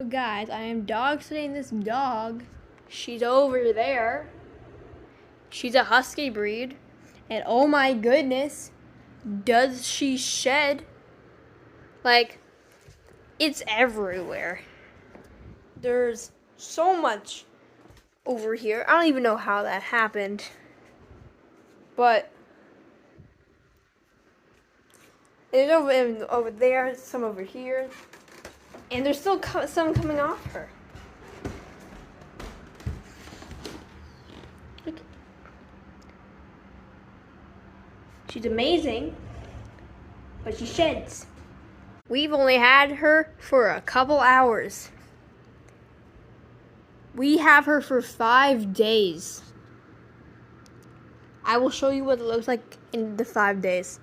Guys, I am dog sitting this dog. She's over there. She's a husky breed. And oh my goodness, does she shed? Like, it's everywhere. There's so much over here. I don't even know how that happened. But there's over there, some over here. And there's still some coming off her. Look. She's amazing, but she sheds. We've only had her for a couple hours. We have her for 5 days. I will show you what it looks like in the 5 days.